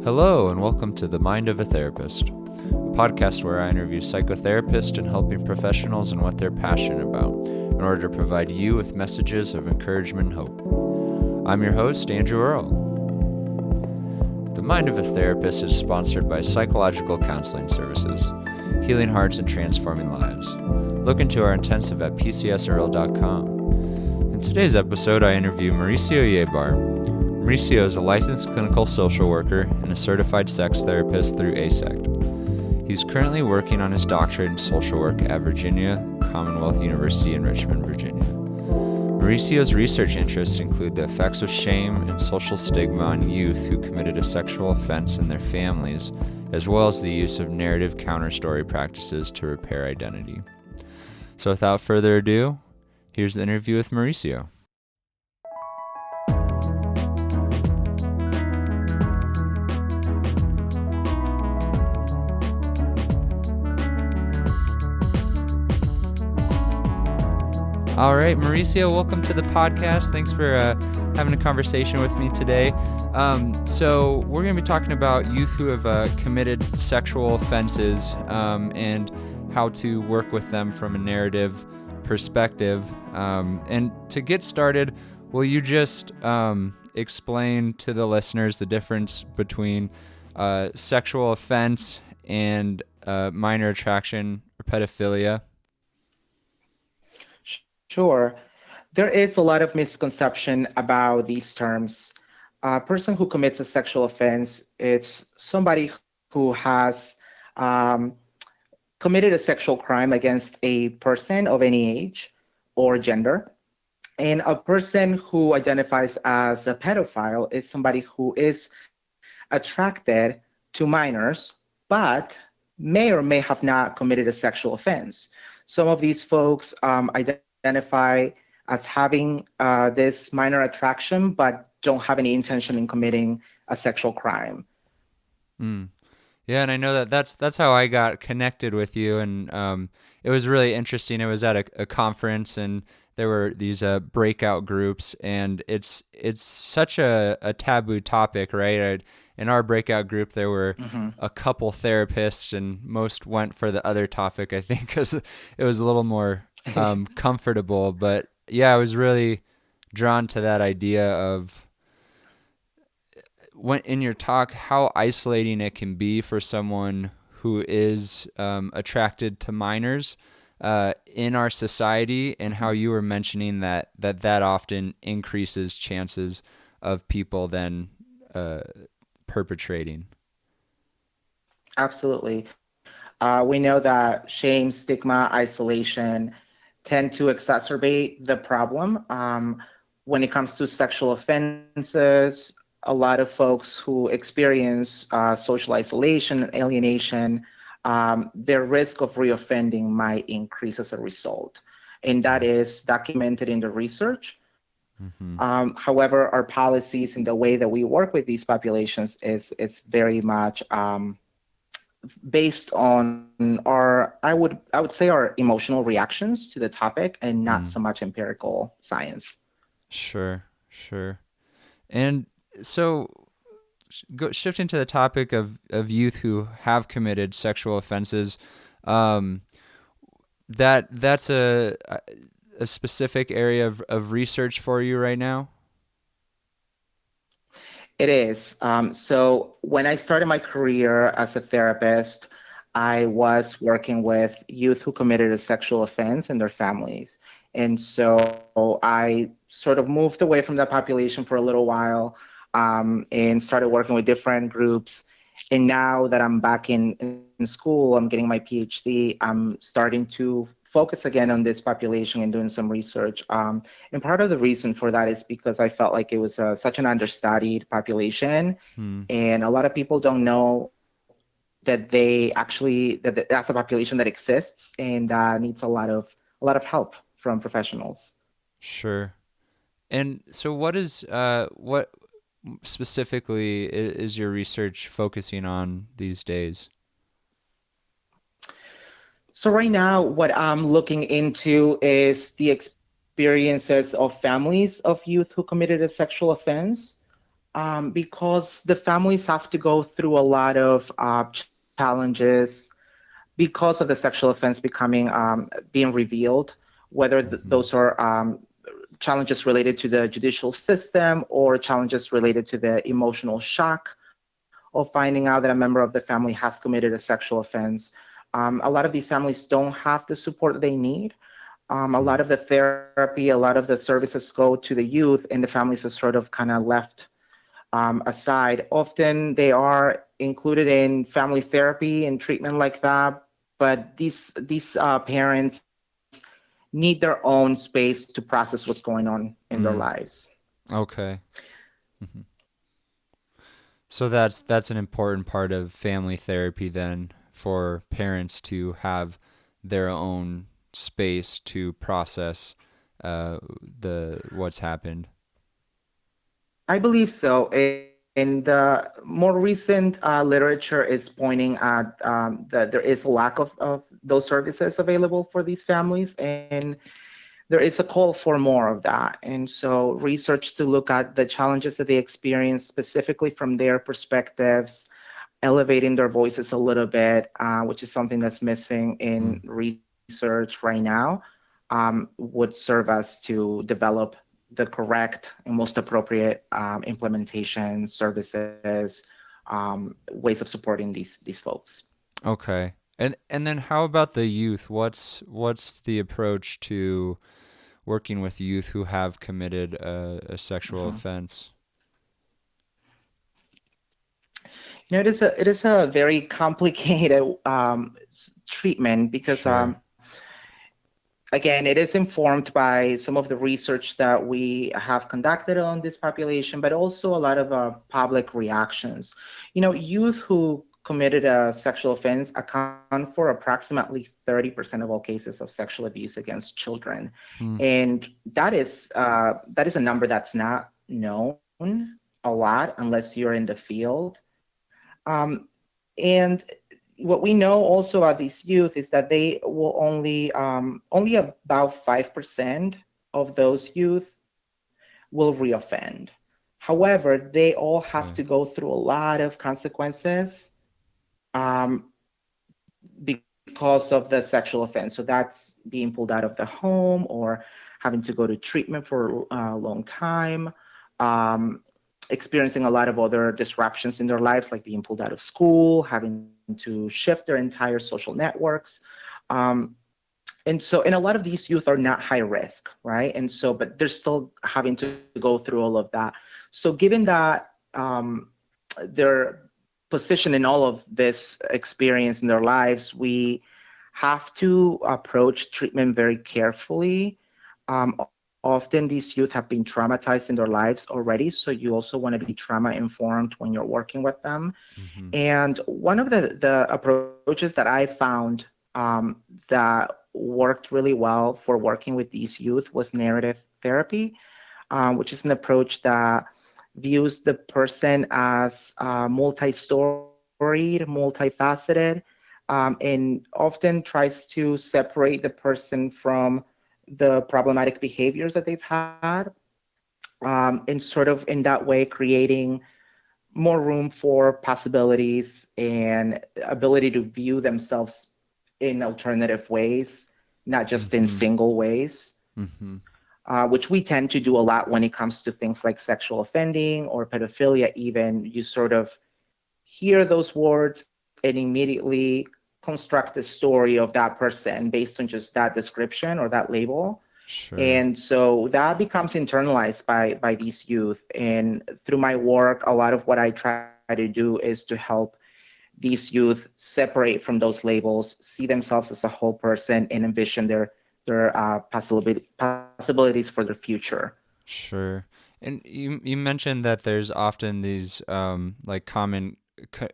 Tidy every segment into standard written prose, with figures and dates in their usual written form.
Hello, and welcome to The Mind of a Therapist, a podcast where I interview psychotherapists and helping professionals and what they're passionate about in order to provide you with messages of encouragement and hope. I'm your host, Andrew Earl. The Mind of a Therapist is sponsored by Psychological Counseling Services, healing hearts and transforming lives. Look into our intensive at pcsearl.com. In today's episode, I interview Mauricio Yabar. Mauricio is a licensed clinical social worker and a certified sex therapist through ASECT. He's currently working on his doctorate in social work at Virginia Commonwealth University in Richmond, Virginia. Mauricio's research interests include the effects of shame and social stigma on youth who committed a sexual offense and their families, as well as the use of narrative counterstory practices to repair identity. So without further ado, here's the interview with Mauricio. All right, Mauricio, welcome to the podcast. Thanks for having a conversation with me today. So we're going to be talking about youth who have committed sexual offenses and how to work with them from a narrative perspective. And to get started, will you just explain to the listeners the difference between sexual offense and minor attraction or pedophilia? Sure. There is a lot of misconception about these terms. A person who commits a sexual offense, it's somebody who has committed a sexual crime against a person of any age or gender. And a person who identifies as a pedophile is somebody who is attracted to minors, but may or may have not committed a sexual offense. Some of these folks identify as having this minor attraction, but don't have any intention in committing a sexual crime. Yeah, and I know that's how I got connected with you, and it was really interesting. It was at a conference, and there were these breakout groups, and it's such a taboo topic, right? In our breakout group, there were a couple therapists, and most went for the other topic, I think, because it was a little more comfortable. But yeah, I was really drawn to that idea of when in your talk how isolating it can be for someone who is attracted to minors in our society, and how you were mentioning that often increases chances of people then perpetrating. Absolutely. We know that shame, stigma, isolation tend to exacerbate the problem. When it comes to sexual offenses, a lot of folks who experience social isolation and alienation, their risk of reoffending might increase as a result. And that is documented in the research. However, our policies and the way that we work with these populations is very much based on our, I would say, our emotional reactions to the topic, and not so much empirical science. Sure. And so shifting to the topic of youth who have committed sexual offenses, that's a specific area of research for you right now? It is. So when I started my career as a therapist, I was working with youth who committed a sexual offense and their families. And so I sort of moved away from that population for a little while, and started working with different groups. And now that I'm back in school, I'm getting my PhD, I'm starting to focus again on this population and doing some research. And part of the reason for that is because I felt like it was such an understudied population. And a lot of people don't know that that's a population that exists and needs a lot of help from professionals. Sure. And so what specifically is your research focusing on these days? So right now, what I'm looking into is the experiences of families of youth who committed a sexual offense. Because the families have to go through a lot of challenges because of the sexual offense becoming being revealed, whether Mm-hmm. those are challenges related to the judicial system or challenges related to the emotional shock of finding out that a member of the family has committed a sexual offense. A lot of these families don't have the support they need. A lot of the therapy, a lot of the services go to the youth, and the families are sort of kind of left aside. Often they are included in family therapy and treatment like that, but these parents need their own space to process what's going on in their Mm. lives. Okay. Hmm. So that's an important part of family therapy then, for parents to have their own space to process the what's happened. I believe so. And the more recent literature is pointing at that there is a lack of those services available for these families, and there is a call for more of that. And so research to look at the challenges that they experience specifically from their perspectives, elevating their voices a little bit, which is something that's missing Hmm. in research right now, would serve us to develop the correct and most appropriate implementation services, ways of supporting these folks. Okay. And then how about the youth? What's the approach to working with youth who have committed a sexual Mhm. offense? It is a very complicated treatment because Sure. again, it is informed by some of the research that we have conducted on this population, but also a lot of public reactions. Youth who committed a sexual offense account for approximately 30% of all cases of sexual abuse against children. Hmm. And that is a number that's not known a lot unless you're in the field. Um, and what we know also about these youth is that they will only about 5% of those youth will reoffend. However, they all have Okay. to go through a lot of consequences um, because of the sexual offense. So that's being pulled out of the home or having to go to treatment for a long time, um, experiencing a lot of other disruptions in their lives, like being pulled out of school, having to shift their entire social networks. Um, and a lot of these youth are not high risk, right? But they're still having to go through all of that. So given that their position in all of this experience in their lives, we have to approach treatment very carefully. Often these youth have been traumatized in their lives already, so you also want to be trauma informed when you're working with them. Mm-hmm. And one of the approaches that I found that worked really well for working with these youth was narrative therapy, which is an approach that views the person as multi-storied, multifaceted, and often tries to separate the person from the problematic behaviors that they've had, and sort of in that way creating more room for possibilities and ability to view themselves in alternative ways, not just in Mm-hmm. single ways, Mm-hmm. which we tend to do a lot when it comes to things like sexual offending or pedophilia, even. You sort of hear those words and immediately construct a story of that person based on just that description or that label. Sure. And so that becomes internalized by these youth. And through my work, a lot of what I try to do is to help these youth separate from those labels, see themselves as a whole person, and envision their possibilities for their future. Sure. And you mentioned that there's often these like common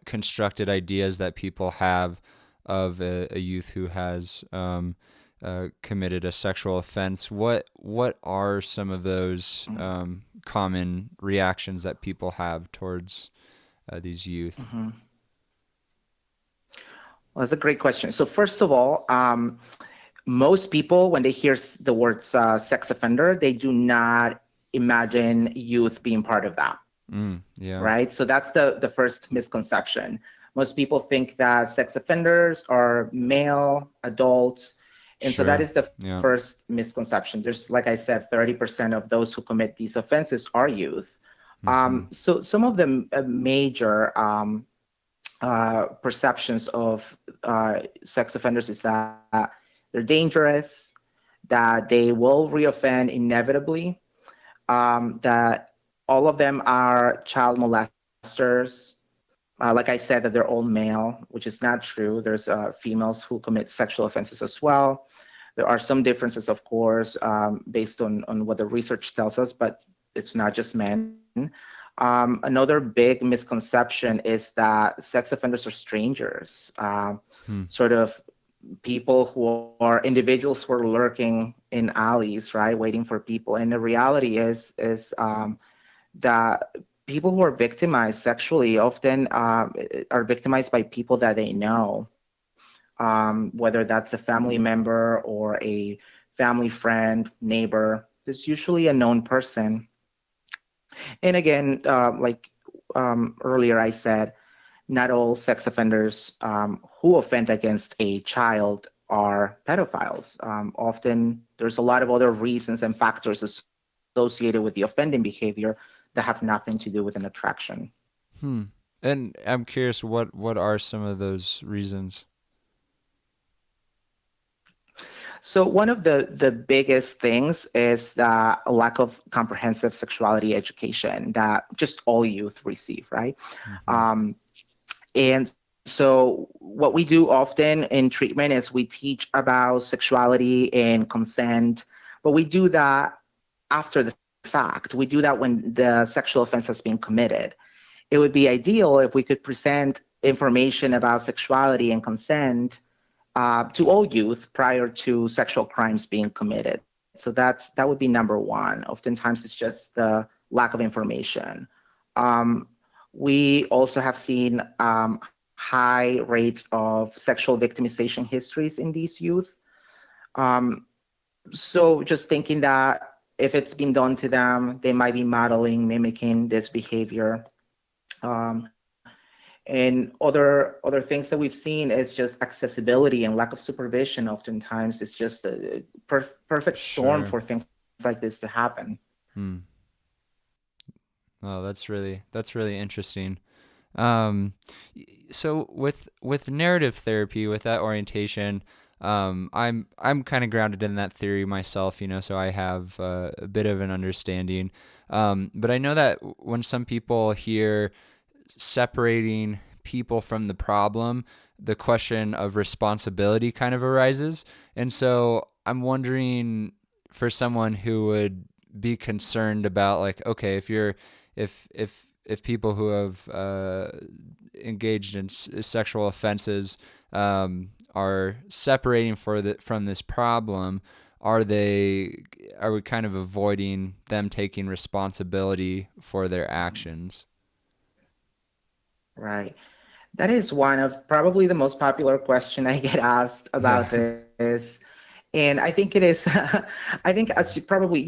constructed ideas that people have of a youth who has committed a sexual offense. What are some of those common reactions that people have towards these youth? Mhm. Well, that's a great question. So first of all, most people, when they hear the words sex offender, they do not imagine youth being part of that. Yeah. right? So that's the first misconception. Most people think that sex offenders are male adults, and so that Sure. is the Yeah. first misconception. There's, like I said, 30% of those who commit these offenses are youth. Mm-hmm. So some of the major perceptions of sex offenders is that they're dangerous, that they will reoffend inevitably, that all of them are child molesters. Like I said, that they're all male, which is not true. There's females who commit sexual offenses as well. There are some differences, of course, based on what the research tells us, but it's not just men. Another big misconception is that sex offenders are strangers, Hmm. sort of people who are individuals who are lurking in alleys, right, waiting for people. And the reality is that people who are victimized sexually often are victimized by people that they know, whether that's a family member or a family friend, neighbor. It's usually a known person. And again, like earlier I said, not all sex offenders who offend against a child are pedophiles. Often there's a lot of other reasons and factors associated with the offending behavior that have nothing to do with an attraction. Hmm. And I'm curious, what are some of those reasons? So one of the biggest things is the lack of comprehensive sexuality education that just all youth receive, right? Mm-hmm. Um, And so, what we do often in treatment is we teach about sexuality and consent, but we do that after the fact. We do that when the sexual offense has been committed. It would be ideal if we could present information about sexuality and consent to all youth prior to sexual crimes being committed. So that would be number one. Oftentimes, it's just the lack of information. Um, we also have seen high rates of sexual victimization histories in these youth. Um, so just thinking that if it's been done to them, they might be modeling, mimicking this behavior. Um, and other things that we've seen is just accessibility and lack of supervision. Oftentimes, it's just a perfect storm Sure. for things like this to happen. Hmm. Oh, that's really interesting. Um, so with narrative therapy, with that orientation, I'm kind of grounded in that theory myself, so I have a bit of an understanding. But I know that when some people hear separating people from the problem, the question of responsibility kind of arises. And so I'm wondering, for someone who would be concerned about, like, okay, if people who have engaged in sexual offenses are separating from this problem, are we kind of avoiding them taking responsibility for their actions? Right. That is one of probably the most popular question I get asked Yeah. about this. And I think it is, I think as you probably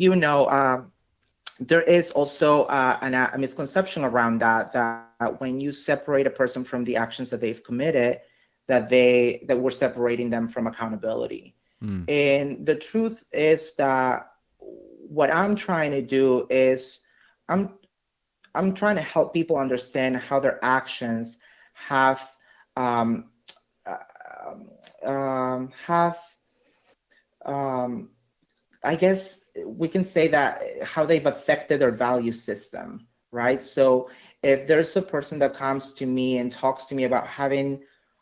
there is also a misconception around that when you separate a person from the actions that they've committed, that we're separating them from accountability. Hmm. And the truth is that what I'm trying to do is I'm I'm trying to help people understand how their actions have um, have um, I guess we can say that how they've affected their value system, right? So if there's a person that comes to me and talks to me about having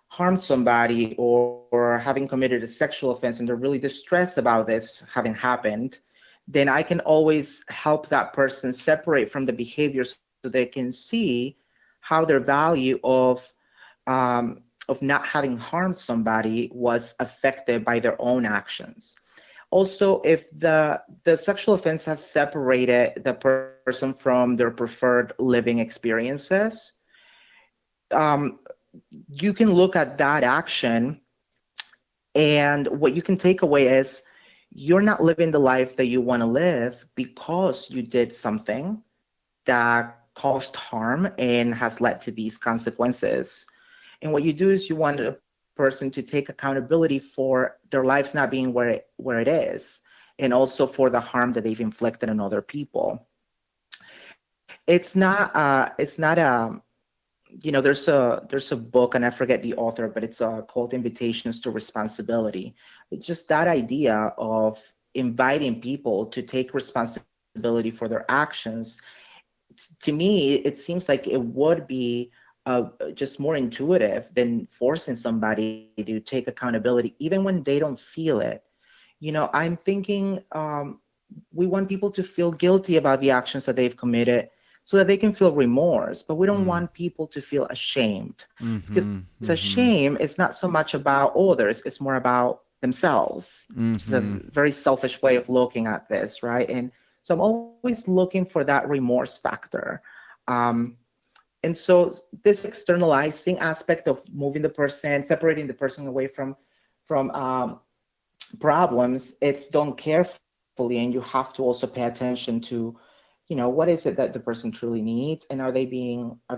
harmed somebody or having committed a sexual offense and they're really distressed about this having happened, then I can always help that person separate from the behavior so they can see how their value um, of not having harmed somebody was affected by their own actions. Also, if the sexual offense has separated the person from their preferred living experiences, um, you can look at that action, and what you can take away is you're not living the life that you want to live because you did something that caused harm and has led to these consequences. And what you do is you want a person to take accountability for their lives not being where it is, and also for the harm that they've inflicted on other people. It's not there's a book, and I forget the author, but it's called Invitations to Responsibility. It's just that idea of inviting people to take responsibility for their actions. To me, it seems like it would be just more intuitive than forcing somebody to take accountability, even when they don't feel it. I'm thinking we want people to feel guilty about the actions that they've committed so that they can feel remorse, but we don't Mm. want people to feel ashamed. Because Mm-hmm. a Mm-hmm. shame is not so much about others, it's more about themselves, which is a Mm-hmm. very selfish way of looking at this, right? And so I'm always looking for that remorse factor. Um, and so this externalizing aspect of moving the person, separating the person away from problems, it's done carefully, and you have to also pay attention to, what is it that the person truly needs, and are they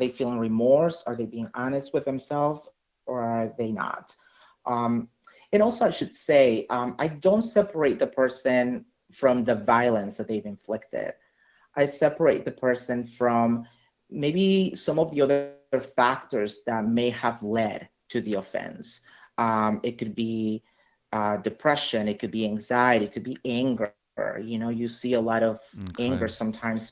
feeling remorse? Are they being honest with themselves, or are they not? Um, and also, I should say, I don't separate the person from the violence that they've inflicted. I separate the person from maybe some of the other factors that may have led to the offense. It could be depression, it could be anxiety, it could be anger. You see a lot of anger Okay. sometimes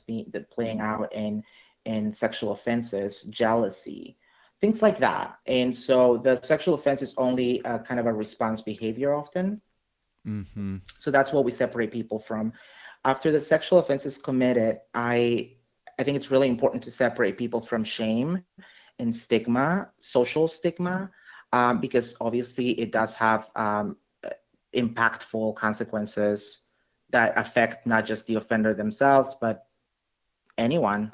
playing out in sexual offenses, jealousy, things like that. And so the sexual offense is only kind of a response behavior often. Mm-hmm. So that's what we separate people from. After the sexual offense is committed, I think it's really important to separate people from shame and stigma, social stigma, because obviously it does have impactful consequences that affect not just the offender themselves, but anyone,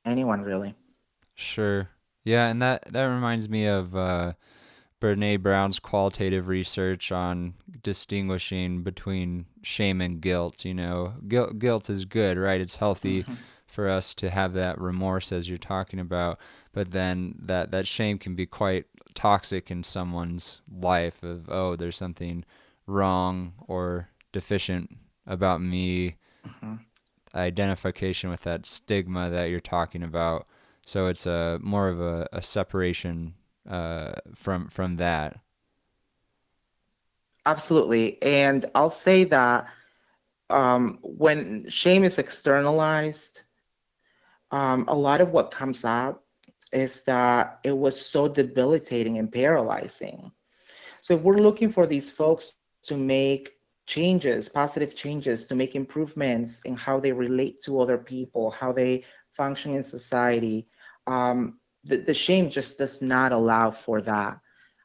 anyone really. Sure. Yeah, and that reminds me of Brene Brown's qualitative research on distinguishing between shame and guilt. Guilt is good, right? It's healthy Hmm. for us to have that remorse as you're talking about, but then that shame can be quite toxic in someone's life of, oh, there's something wrong or deficient about me, Hmm. identification with that stigma that you're talking about. So it's a more of a separation from that. Absolutely. And I'll say that when shame is externalized, a lot of what comes up is that it was so debilitating and paralyzing. So if we're looking for these folks to make changes, positive changes, to make improvements in how they relate to other people, how they function in society, the shame just does not allow for that.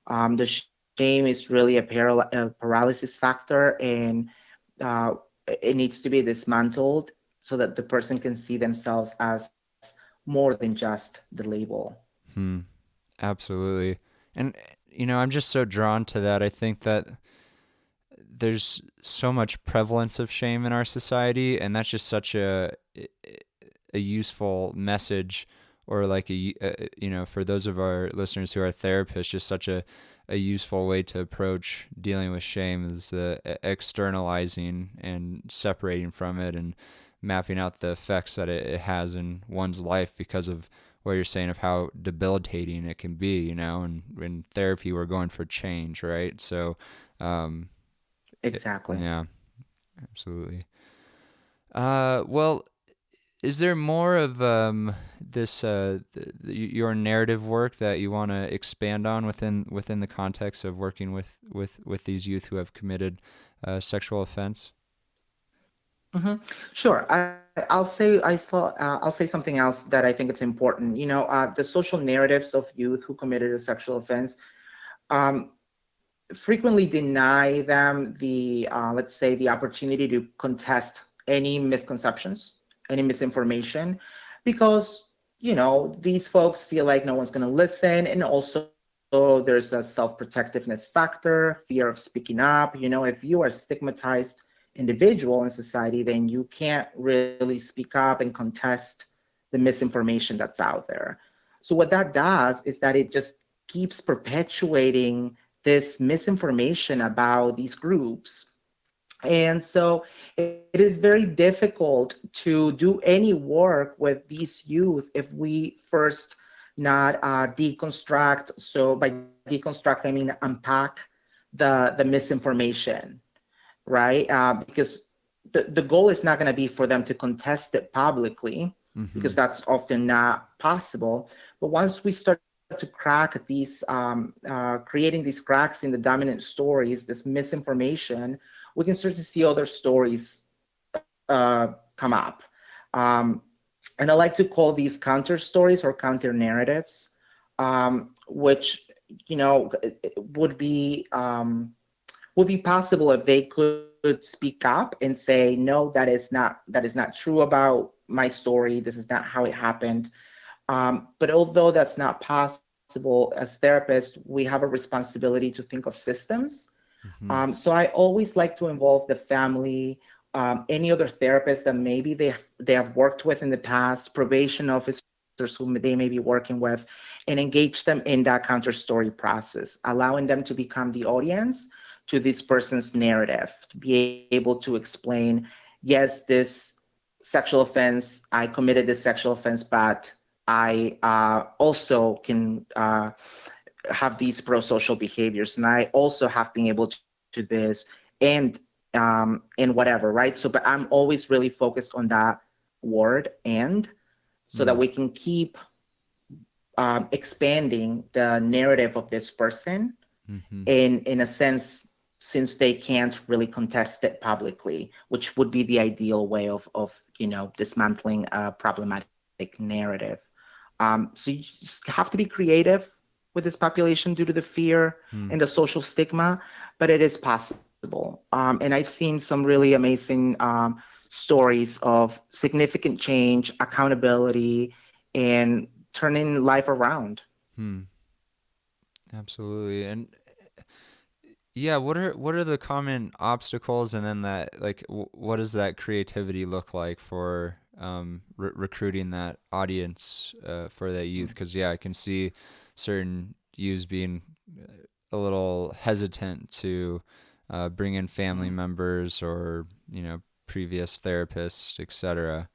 The shame is really a paralysis factor, and uh, it needs to be dismantled so that the person can see themselves as more than just the label. Hmm. Absolutely. And I'm just so drawn to that. I think that there's so much prevalence of shame in our society, and that's just such a useful message, or like for those of our listeners who are therapists, just such a useful way to approach dealing with shame is the externalizing and separating from it and mapping out the effects that it has in one's life because of what you're saying of how debilitating it can be, and in therapy we're going for change, right? So um, Exactly. yeah, absolutely. Well, is there more of this your narrative work that you want to expand on within the context of working with these youth who have committed sexual offense? Hmm. Sure. I'll say something else that I think it's important. The social narratives of youth who committed a sexual offense um, frequently deny them let's say, the opportunity to contest any misconceptions, any misinformation, because these folks feel like no one's going to listen, and also there's a self-protectiveness factor, fear of speaking up. If you are a stigmatized individual in society, then you can't really speak up and contest the misinformation that's out there. So what that does is that it just keeps perpetuating this misinformation about these groups. And so it is very difficult to do any work with these youth if we first not deconstruct. So by deconstruct, I mean unpack the misinformation, right? Because the goal is not going to be for them to contest it publicly, Mm-hmm. because that's often not possible. But once we start to crack these, creating these cracks in the dominant stories, this misinformation, we can start to see other stories come up. Um, and I like to call these counter stories or counter narratives, which would be possible if they could speak up and say, no, that is not true about my story. This is not how it happened. But although that's not possible, as therapists, we have a responsibility to think of systems. Mm-hmm. So I always like to involve the family, any other therapists that maybe they have worked with in the past, probation officers who they may be working with, and engage them in that counter story process, allowing them to become the audience to this person's narrative, to be able to explain, yes, this sexual offense, I committed this sexual offense, but I also can have these pro-social behaviors, and I also have been able to do this, and whatever, right? So, but I'm always really focused on that word and, so that Mm. we can keep expanding the narrative of this person Mm-hmm. in a sense, since they can't really contest it publicly, which would be the ideal way of dismantling a problematic narrative. So you just have to be creative with this population due to the fear Mm. and the social stigma, but it is possible. And I've seen some really amazing stories of significant change, accountability, and turning life around. Hmm. Absolutely. And yeah, what are the common obstacles, and then that like what does that creativity look like for recruiting that audience for that youth? Because yeah, I can see certain youths being a little hesitant to bring in family members or previous therapists, etc.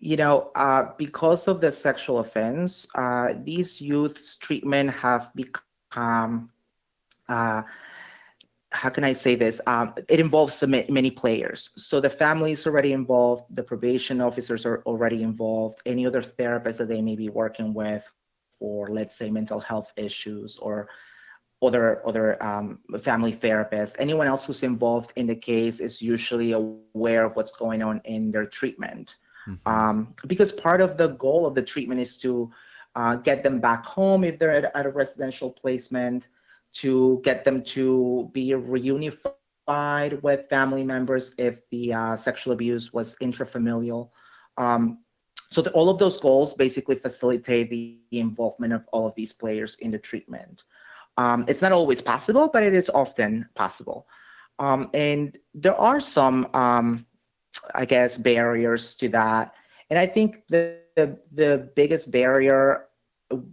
Because of the sexual offense, these youth's treatment have become, uh, how can I say this? It involves many players. So the family is already involved, the probation officers are already involved, any other therapists that they may be working with for, let's say, mental health issues, or other family therapists. Anyone else who's involved in the case is usually aware of what's going on in their treatment. Mm-hmm. Because part of the goal of the treatment is to get them back home if they're at a residential placement, to get them to be reunified with family members if the sexual abuse was intrafamilial. Um, so all of those goals basically facilitate the involvement of all of these players in the treatment. It's not always possible, but it is often possible. And there are some, I guess, barriers to that. And I think the biggest barrier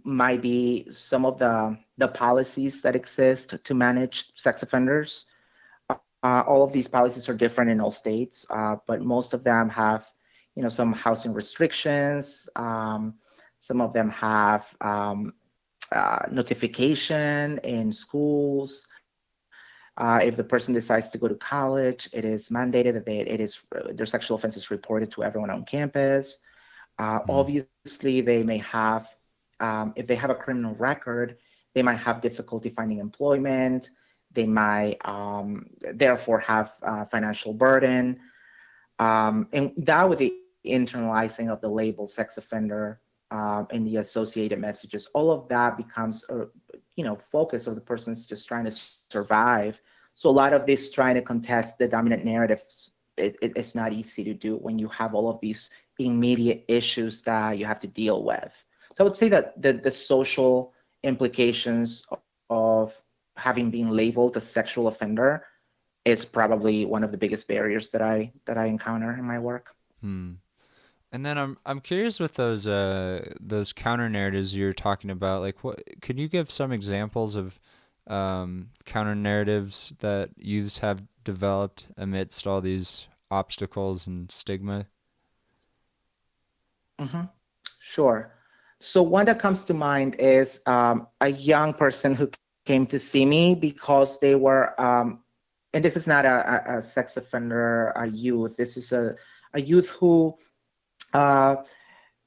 might be some of the policies that exist to manage sex offenders. All of these policies are different in all states, but most of them have, some housing restrictions. Some of them have notification in schools. If the person decides to go to college, it is mandated that their sexual offense is reported to everyone on campus. Mm. Obviously, they may have, if they have a criminal record, they might have difficulty finding employment. They might therefore have financial burden. And that with the internalizing of the label sex offender and the associated messages, all of that becomes a focus of the person's just trying to survive. So a lot of this trying to contest the dominant narratives, it's not easy to do when you have all of these immediate issues that you have to deal with. So I would say that the social implications of having been labeled a sexual offender is probably one of the biggest barriers that I encounter in my work. Hmm. And then I'm curious with those counter narratives you're talking about. Like, what could you give some examples of counter narratives that youths have developed amidst all these obstacles and stigma? Hmm. Sure. So one that comes to mind is a young person who came to see me because they were, and this is not a sex offender, a youth. This is a youth who uh,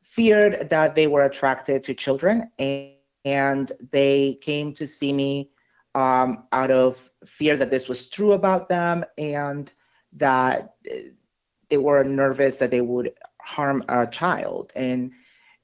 feared that they were attracted to children, and they came to see me out of fear that this was true about them, and that they were nervous that they would harm a child. And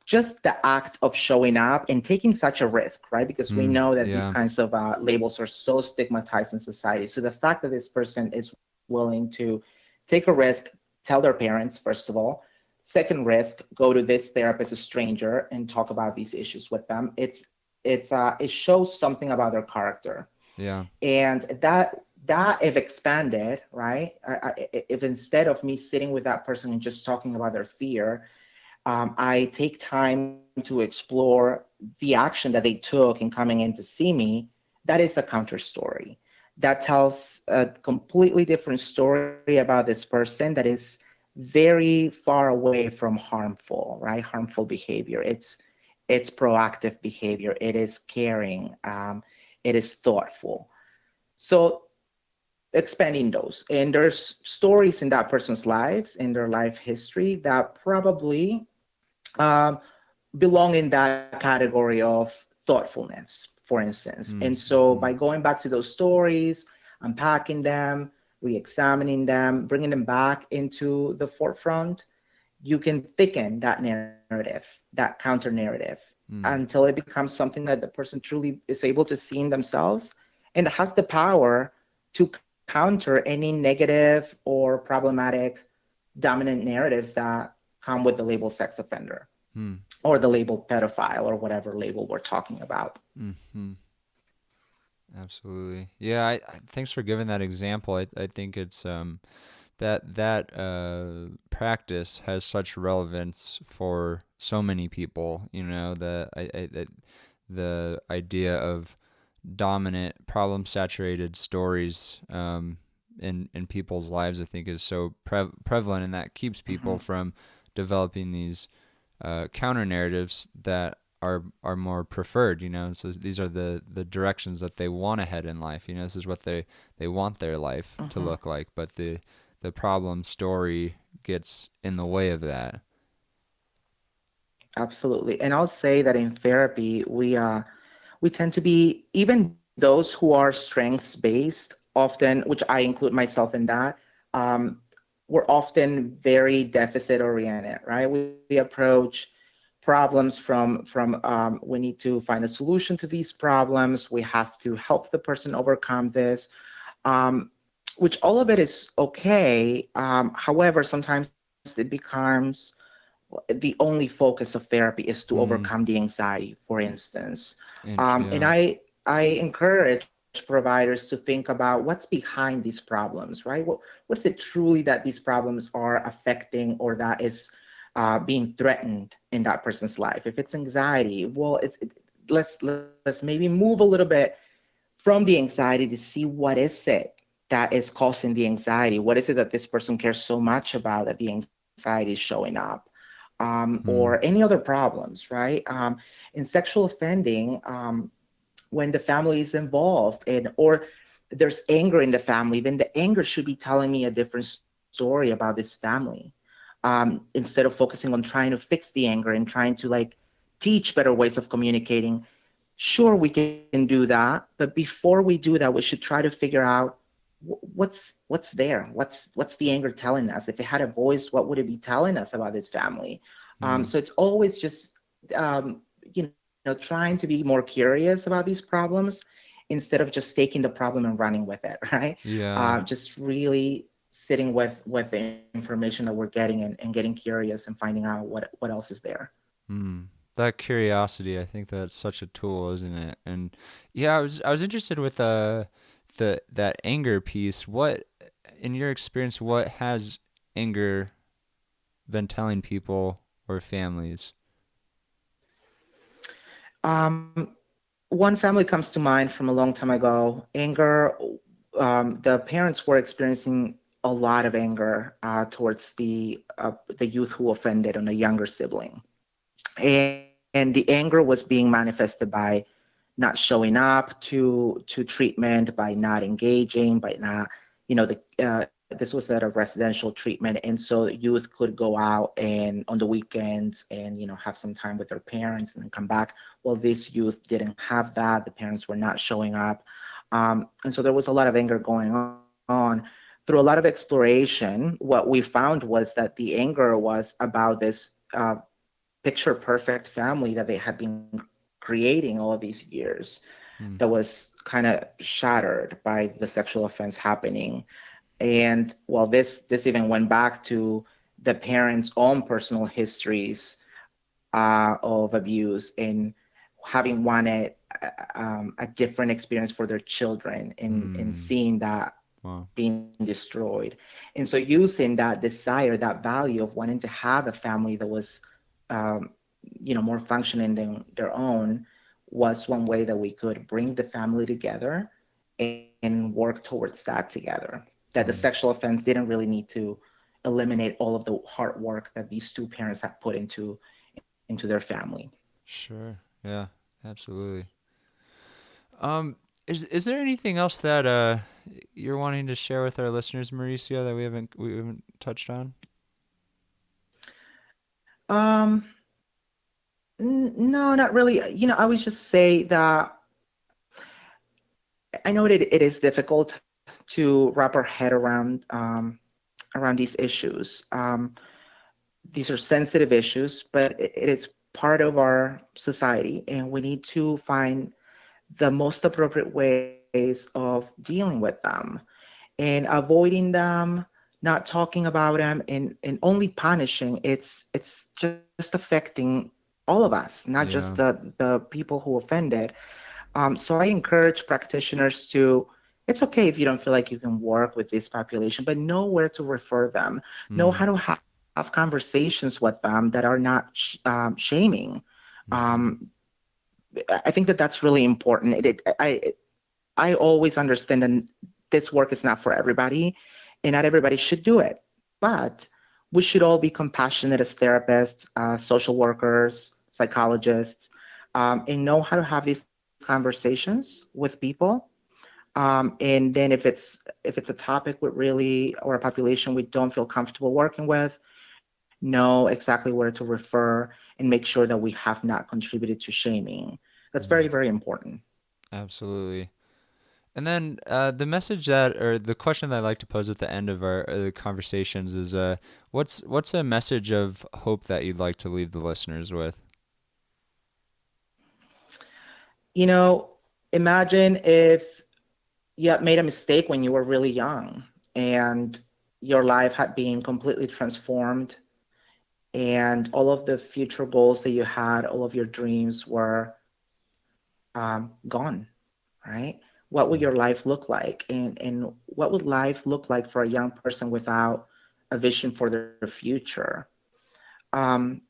just the act of showing up and taking such a risk, right? Because we Mm, know that these yeah. kinds of labels are so stigmatized in society. So the fact that this person is willing to take a risk, tell their parents, first of all, second risk, go to this therapist, a stranger, and talk about these issues with them. It shows something about their character, Yeah. and that if expanded, right? If instead of me sitting with that person and just talking about their fear, I take time to explore the action that they took in coming in to see me. That is a counter story. That tells a completely different story about this person that is very far away from harmful, right? Harmful behavior. It's proactive behavior. It is caring. It is thoughtful. So expanding those, and there's stories in that person's lives, in their life history, that probably um, belong in that category of thoughtfulness, for instance. And so Mm-hmm. by going back to those stories, unpacking them, re-examining them, bringing them back into the forefront, you can thicken that narrative, that counter narrative, Mm. until it becomes something that the person truly is able to see in themselves and has the power to counter any negative or problematic dominant narratives that come with the label sex offender Mm. or the label pedophile or whatever label we're talking about. Mm-hmm. Absolutely. Yeah, thanks for giving that example. I think it's that practice has such relevance for so many people. You know, the idea of dominant, problem saturated stories in people's lives, I think, is so prevalent, and that keeps people Mm-hmm. from developing these counter narratives that are more preferred. You know, so these are the directions that they want to head in life. You know, this is what they want their life to Mm-hmm. look like, but the problem story gets in the way of that. Absolutely. And I'll say that in therapy, we tend to be, even those who are strengths based, often, which I include myself in that, um, we're often very deficit oriented, right? We approach problems from we need to find a solution to these problems. We have to help the person overcome this, um, which all of it is okay. However, sometimes it becomes the only focus of therapy is to overcome Mm, the anxiety, for instance. And yeah. I encourage providers to think about what's behind these problems, right? What is it truly that these problems are affecting, or that is being threatened in that person's life? If it's anxiety, well, let's maybe move a little bit from the anxiety to see what is it that is causing the anxiety. What is it that this person cares so much about that the anxiety is showing up? Or Mm, any other problems, right? In sexual offending, when the family is involved, and or there's anger in the family, then the anger should be telling me a different story about this family. Instead of focusing on trying to fix the anger and trying to like teach better ways of communicating, sure, we can do that, but before we do that, we should try to figure out what's there, what's the anger telling us. If it had a voice, what would it be telling us about this family? mm, So it's always just um, trying to be more curious about these problems instead of just taking the problem and running with it, right? yeah. Just really sitting with the information that we're getting, and getting curious and finding out what else is there. Mm. That curiosity, I think that's such a tool, isn't it? And yeah, I was interested with the that anger piece. What, in your experience, what has anger been telling people or families? Um, One family comes to mind from a long time ago. Anger, the parents were experiencing a lot of anger towards the youth who offended on a younger sibling, and the anger was being manifested by not showing up to treatment, by not engaging, by not, this was at a residential treatment, and so youth could go out and on the weekends and have some time with their parents and then come back. Well, this youth didn't have that. The parents were not showing up, and so there was a lot of anger going on. Through a lot of exploration, what we found was that the anger was about this picture perfect family that they had been creating all of these years that Hmm. was kind of shattered by the sexual offense happening. And well, this even went back to the parents' own personal histories of abuse and having wanted a different experience for their children and Hmm. seeing that Wow. being destroyed. And so using that desire, that value of wanting to have a family that was um, more functioning than their own was one way that we could bring the family together and work towards that together. That the sexual Hmm. offense didn't really need to eliminate all of the hard work that these two parents have put into their family. Sure. Yeah. Absolutely. Um, is there anything else that you're wanting to share with our listeners, Mauricio, that we haven't touched on? Um, no, not really. I would just say that I know that it is difficult to wrap our head around these issues. These are sensitive issues, but it is part of our society, and we need to find the most appropriate ways of dealing with them and avoiding them, not talking about them, and only punishing. It's just affecting all of us, not just Yeah. the people who offended. So I encourage practitioners to, it's okay if you don't feel like you can work with this population, but know where to refer them, know Hmm. how to have conversations with them that are not shaming. Mm-hmm. Um, I think that that's really important. I always understand that this work is not for everybody, and not everybody should do it, but we should all be compassionate as therapists, social workers, psychologists, and know how to have these conversations with people. And then if it's a topic with really or a population we don't feel comfortable working with, know exactly where to refer and make sure that we have not contributed to shaming. That's very, Hmm. very important. Absolutely. And then the message or the question that I like to pose at the end of our the conversations is, what's a message of hope that you'd like to leave the listeners with? You know, imagine if you had made a mistake when you were really young and your life had been completely transformed and all of the future goals that you had, all of your dreams were gone, right? What would your Mm. life look like? And what would life look like for a young person without a vision for their future? Um,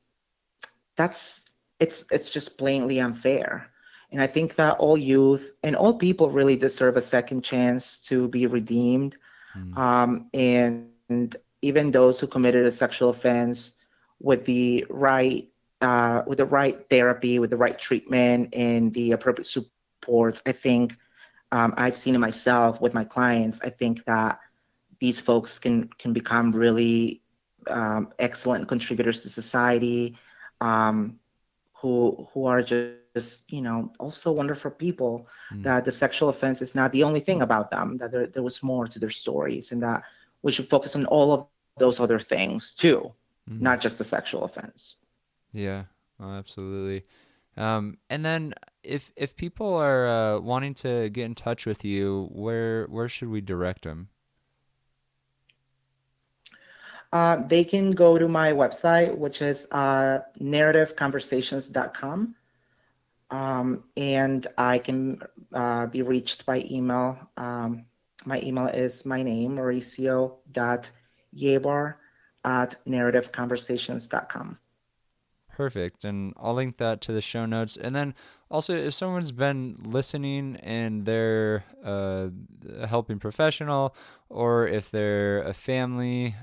that's it's just blatantly unfair. And I think that all youth and all people really deserve a second chance to be redeemed. Mm. And even those who committed a sexual offense with the right therapy, with the right treatment, and the appropriate supports, I think I've seen it myself with my clients. I think that these folks can become really excellent contributors to society, um, who are just also wonderful people. That the Mm. sexual offense is not the only thing about them. That there was more to their stories, and that we should focus on all of those other things too, not just Mm. the sexual offense. Yeah. Oh, absolutely. And then if people are wanting to get in touch with you, where should we direct them? They can go to my website, which is narrativeconversations.com. And I can be reached by email. My email is my name, Mauricio.yabar at narrativeconversations.com. Perfect. And I'll link that to the show notes. And then also, if someone's been listening and they're a helping professional, or if they're a family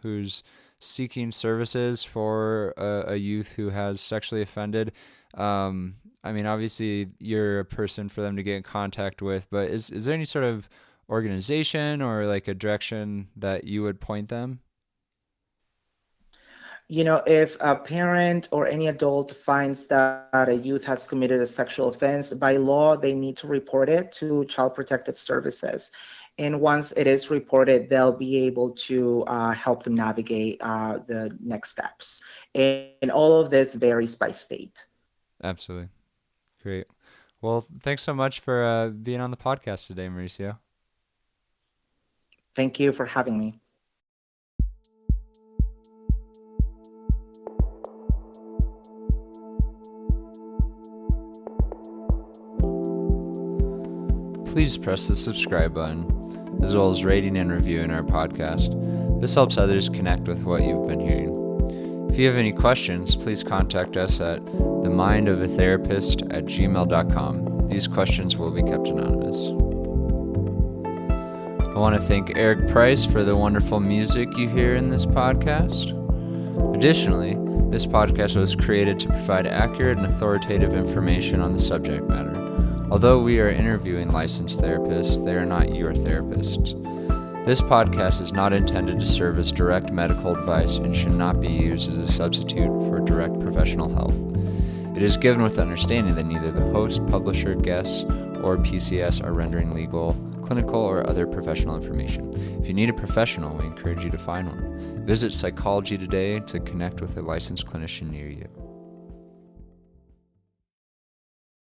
who's seeking services for a youth who has sexually offended, I mean, obviously you're a person for them to get in contact with, but is there any sort of organization or like a direction that you would point them? If a parent or any adult finds that a youth has committed a sexual offense, by law, they need to report it to Child Protective Services. And once it is reported, they'll be able to help them navigate the next steps. And all of this varies by state. Absolutely. Great. Well, thanks so much for being on the podcast today, Mauricio. Thank you for having me. Please press the subscribe button, as well as rating and reviewing our podcast. This helps others connect with what you've been hearing. If you have any questions, please contact us at themindofatherapist@gmail.com. These questions will be kept anonymous. I want to thank Eric Price for the wonderful music you hear in this podcast. Additionally, this podcast was created to provide accurate and authoritative information on the subject matter. Although we are interviewing licensed therapists, they are not your therapists. This podcast is not intended to serve as direct medical advice and should not be used as a substitute for direct professional help. It is given with the understanding that neither the host, publisher, guests, or PCS are rendering legal, clinical, or other professional information. If you need a professional, we encourage you to find one. Visit Psychology Today to connect with a licensed clinician near you.